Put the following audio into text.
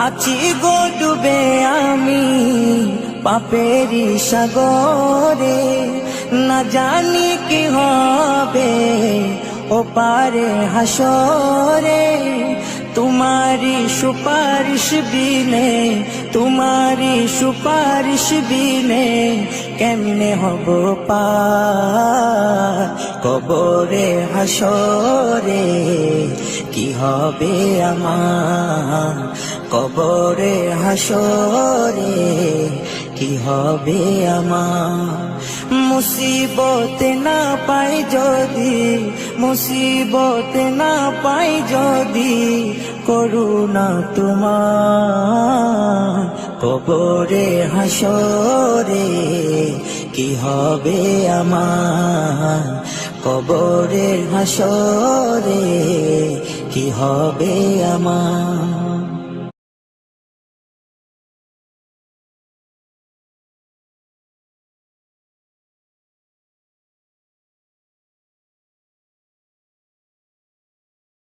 আছি গো ডুবে আমি পাপেরি সাগরে, না জানি কি হবে ও পারে হাসরে। তোমারি সুপারিশ বিনে, তোমারি সুপারিশ বিনে কেমনে হব পার কবরে হাসরে। কি হবে আমার কবরে হাসরে, কি হবে আমার। মুসিবত না পাই যদি, মুসিবত না পাই যদি করুণা তোমার কবরে হাসরে। কি হবে আমার কবরে হাসরে, কি হবে আমার।